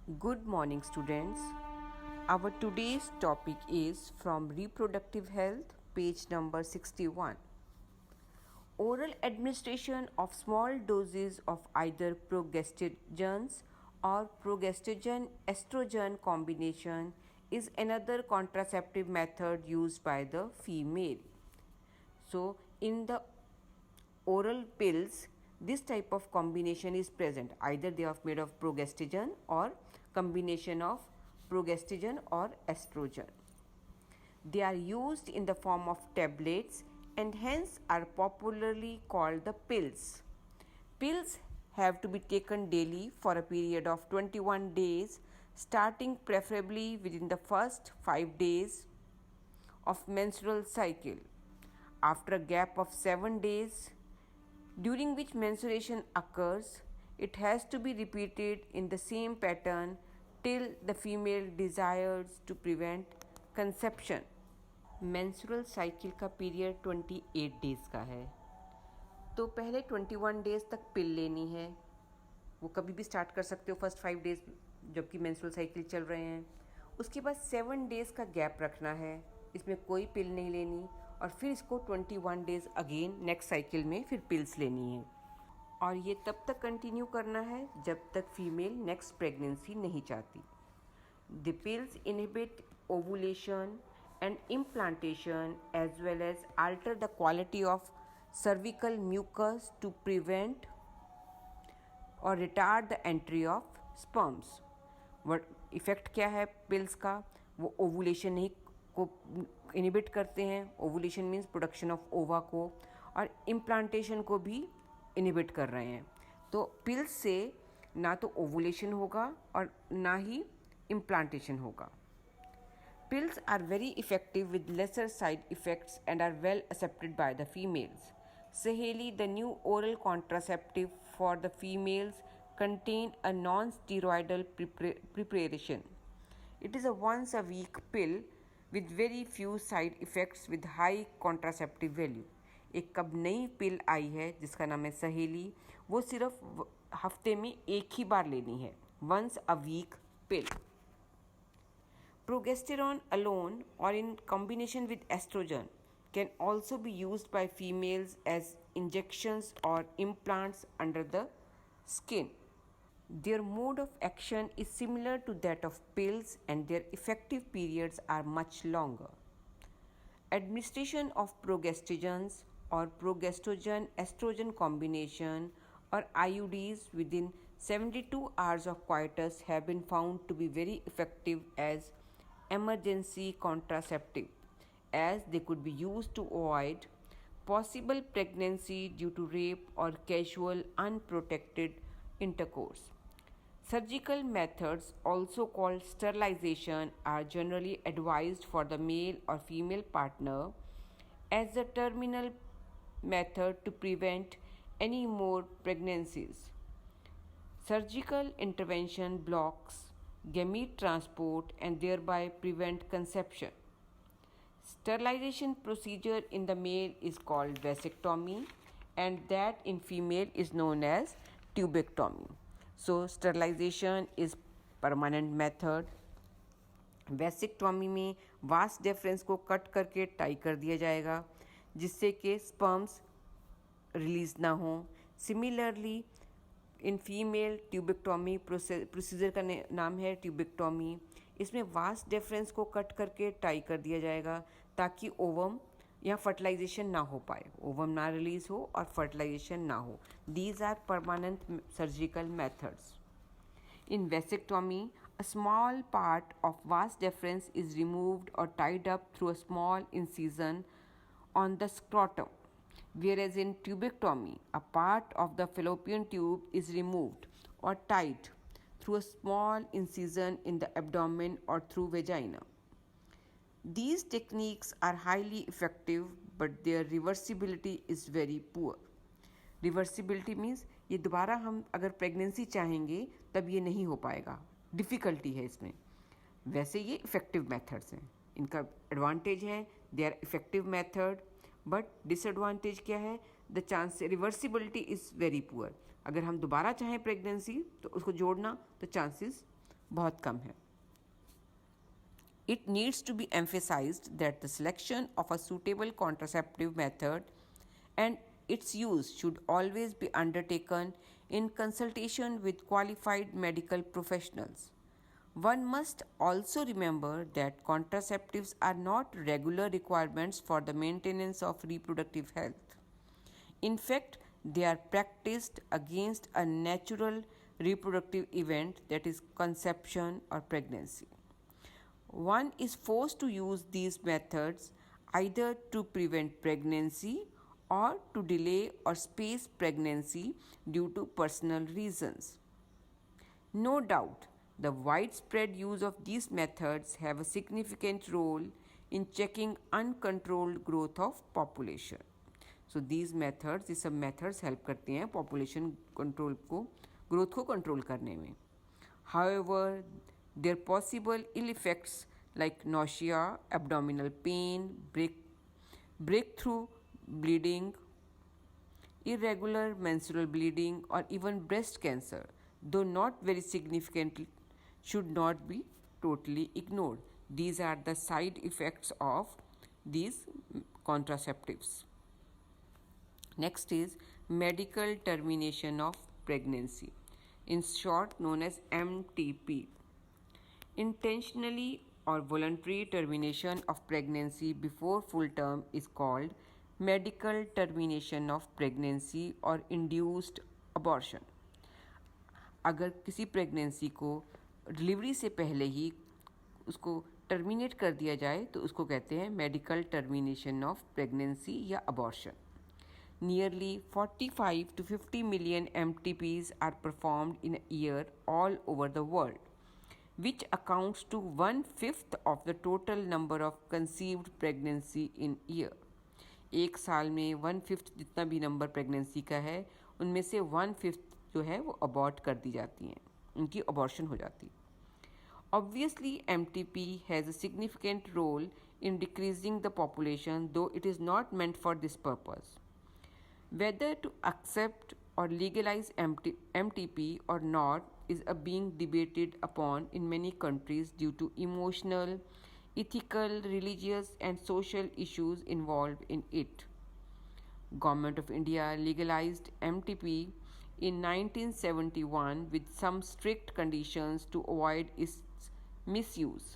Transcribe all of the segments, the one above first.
Good morning, students. Our today's topic is from Reproductive Health, page number 61. Oral administration of small doses of either progestogens or progestogen estrogen combination is another contraceptive method used by the female. So, in the oral pills, this type of combination is present. Either they are made of progestogen or combination of progestogen or estrogen. They are used in the form of tablets and hence are popularly called the pills. Pills have to be taken daily for a period of 21 days, starting preferably within the first 5 days of menstrual cycle. After a gap of 7 days, during which menstruation occurs, it has to be repeated in the same pattern till the female desires to prevent conception. Menstrual cycle का period 28 days का है, तो पहले 21 days तक पिल लेनी है. वो कभी भी स्टार्ट कर सकते हो फर्स्ट 5 डेज़ जबकि मेंस्ट्रुअल साइकिल चल रहे हैं. उसके बाद 7 डेज़ का गैप रखना है, इसमें कोई पिल नहीं लेनी, और फिर इसको 21 डेज़ अगेन नेक्स्ट साइकिल में फिर पिल्स लेनी है. और ये तब तक कंटिन्यू करना है जब तक फीमेल नेक्स्ट प्रेगनेंसी नहीं चाहती. The pills inhibit ovulation and implantation as well as alter the quality of cervical mucus to prevent or retard the entry of sperms. What effect क्या है pills का? वो ovulation नहीं को inhibit करते हैं. Ovulation means production of ova को, और implantation को भी inhibit कर रहे हैं. तो pills से ना तो ovulation होगा और ना ही implantation होगा. Pills are very effective with lesser side effects and are well accepted by the females. Saheli, the new oral contraceptive for the females, contain a non-steroidal preparation. It is a once-a-week pill with very few side effects with high contraceptive value. एक कब नई पिल आई है जिसका नाम है सहेली, वो सिर्फ हफ्ते में एक ही बार लेनी है. once a week pill. Progesterone alone or in combination with estrogen can also be used by females as injections or implants under the skin. Their mode of action is similar to that of pills and their effective periods are much longer. Administration of progestogens or progestogen estrogen combination or IUDs within 72 hours of coitus have been found to be very effective as emergency contraceptive, as they could be used to avoid possible pregnancy due to rape or casual unprotected intercourse. Surgical methods, also called sterilization, are generally advised for the male or female partner as the terminal method to prevent any more pregnancies. Surgical intervention blocks gamete transport and thereby prevent conception. Sterilization procedure in the male is called vasectomy and that in female is known as tubectomy. So sterilization is permanent method. Vasectomy में vas deferens को cut करके tie कर दिया जाएगा जिससे कि sperms release ना हो. Similarly in female tubectomy procedure का नाम है ट्यूबेक्टॉमी. इसमें वास डेफरेंस को कट करके टाई कर दिया जाएगा ताकि ओवम या फर्टिलाइजेशन ना हो पाए, ओवम ना रिलीज हो और फर्टिलाइजेशन ना हो. These are permanent surgical methods. In vasectomy, a small part of vas deferens is removed or tied up through a small incision on the scrotum, whereas in tubectomy, a part of the fallopian tube is removed or tied through a small incision in the abdomen or through vagina. These techniques are highly effective, but their reversibility is very poor. Reversibility means ये दोबारा हम अगर pregnancy चाहेंगे तब ये नहीं हो पाएगा, डिफ़िकल्टी है इसमें. वैसे ये इफ़ेक्टिव मेथड्स हैं. इनका एडवांटेज है they are effective method, but disadvantage क्या है? The chance reversibility is very poor. अगर हम दोबारा चाहें प्रेगनेंसी तो उसको जोड़ना तो चांसेस बहुत कम है. It needs to be emphasized that the selection of a suitable contraceptive method and its use should always be undertaken in consultation with qualified medical professionals. One must also remember that contraceptives are not regular requirements for the maintenance of reproductive health. In fact, they are practiced against a natural reproductive event, that is, conception or pregnancy. One is forced to use these methods either to prevent pregnancy or to delay or space pregnancy due to personal reasons. No doubt, the widespread use of these methods have a significant role in checking uncontrolled growth of population. So these methods, ये सब methods help करती हैं population control को, growth को control करने में. However, their possible ill effects like nausea, abdominal pain, breakthrough bleeding, irregular menstrual bleeding, or even breast cancer, though not very significant, should not be totally ignored. These are the side effects of these contraceptives. Next is medical termination of pregnancy, in short known as MTP. Intentionally or voluntary termination of pregnancy before full term is called medical termination of pregnancy or induced abortion. अगर किसी pregnancy को delivery से पहले ही उसको terminate कर दिया जाए तो उसको कहते हैं मेडिकल टर्मिनेशन ऑफ प्रेगनेंसी या abortion. Nearly 45 to 50 million MTPs are performed in a year all over the world, which accounts to 1/5 of the total number of conceived pregnancy in year. एक साल में 1/5 जितना भी नंबर प्रेगनेंसी का है उनमें से 1/5 जो है वो अबॉर्ट कर दी जाती हैं, उनकी अबॉर्शन हो जाती है. Obviously, MTP has a significant role in decreasing the population, though it is not meant for this purpose. Whether to accept or legalize MTP or not is being debated upon in many countries due to emotional, ethical, religious and social issues involved in it. Government of India legalized MTP in 1971 with some strict conditions to avoid its misuse.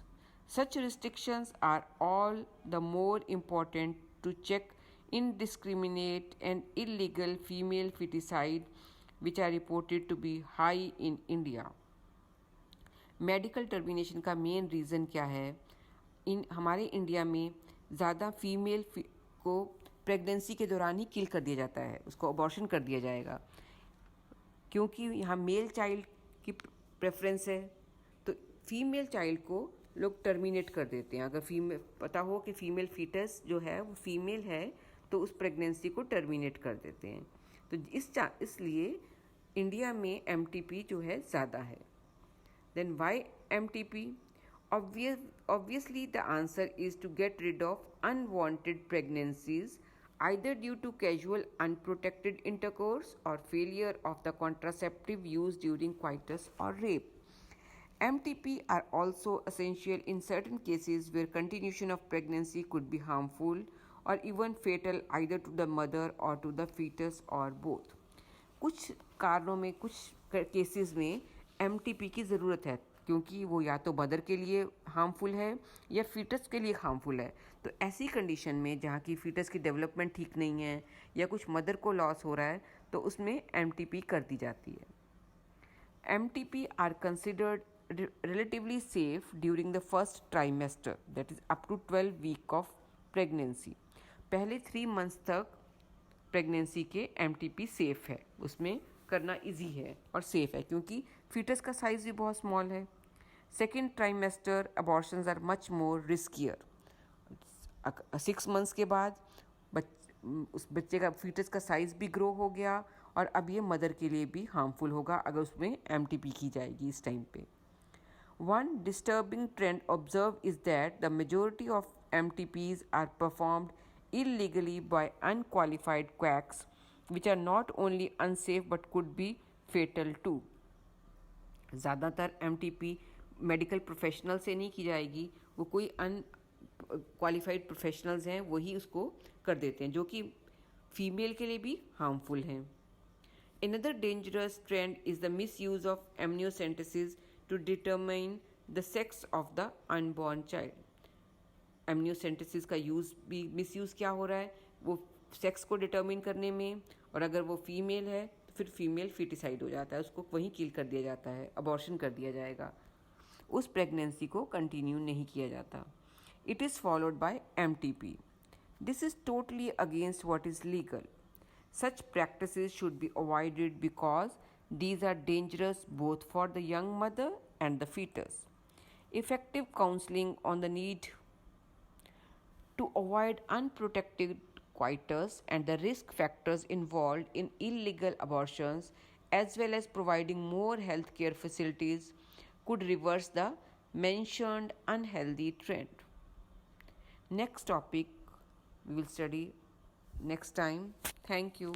Such restrictions are all the more important to check indiscriminate and illegal female feticide which are reported to be high in India. Medical termination का main reason क्या है? हमारे India में ज़्यादा female को pregnancy के दौरान ही किल कर दिया जाता है, उसको अबॉर्शन कर दिया जाएगा क्योंकि यहाँ मेल चाइल्ड की प्रेफरेंस है. तो फीमेल चाइल्ड को लोग टर्मिनेट कर देते हैं. अगर पता हो कि फीमेल फीटस जो है वो फीमेल है तो उस प्रेगनेंसी को टर्मिनेट कर देते हैं. तो इसलिए इंडिया में MTP जो है ज़्यादा है. Then why MTP? Obviously the answer is to get rid of unwanted pregnancies either due to casual unprotected intercourse or failure of the contraceptive used during coitus or rape. MTP are also essential in certain cases where continuation of pregnancy could be harmful or even fatal either to the mother or to the fetus or both. कुछ कारणों में, कुछ cases में MTP की ज़रूरत है क्योंकि वो या तो मदर के लिए हार्मफुल है या फीटस के लिए हार्मफुल है. तो ऐसी कंडीशन में जहाँ की फीटस की डेवलपमेंट ठीक नहीं है या कुछ मदर को लॉस हो रहा है तो उसमें MTP कर दी जाती है. MTP are considered relatively safe during the first trimester, that is up to 12 week of pregnancy. पहले 3 months तक प्रेगनेंसी के MTP सेफ है, उसमें करना इजी है और सेफ है क्योंकि फीटस का साइज़ भी बहुत स्मॉल है. Second trimester abortions are much more riskier. 6 months के बाद उस बच्चे का फीटस का साइज़ भी ग्रो हो गया और अब ये मदर के लिए भी हार्मफुल होगा अगर उसमें MTP की जाएगी इस टाइम पे. One disturbing trend observed is that the majority of MTPs are performed illegally by unqualified quacks, which are not only unsafe but could be fatal too. ज़्यादातर MTP मेडिकल प्रोफेशनल से नहीं की जाएगी, वो कोई क्वालिफाइड प्रोफेशनल्स हैं वही उसको कर देते हैं, जो कि फीमेल के लिए भी हार्मफुल हैं. Another dangerous trend is the misuse of amniocentesis to determine the sex of the unborn child. Amniocentesis का यूज़ भी मिसयूज़ क्या हो रहा है, वो सेक्स को डिटर्मिन करने में, और अगर वो फीमेल है तो फिर फीमेल फिटिसाइड हो जाता है, उसको वहीं किल कर दिया जाता है, अबॉर्शन कर दिया जाएगा, उस प्रेगनेंसी को कंटिन्यू नहीं किया जाता. It is followed by MTP. This is totally against what is legal. Such practices should be avoided because these are dangerous both for the young mother and the fetus. Effective counseling on the need to avoid unprotected coitus and the risk factors involved in illegal abortions, as well as providing more healthcare facilities, could reverse the mentioned unhealthy trend. Next topic we will study next time. Thank you.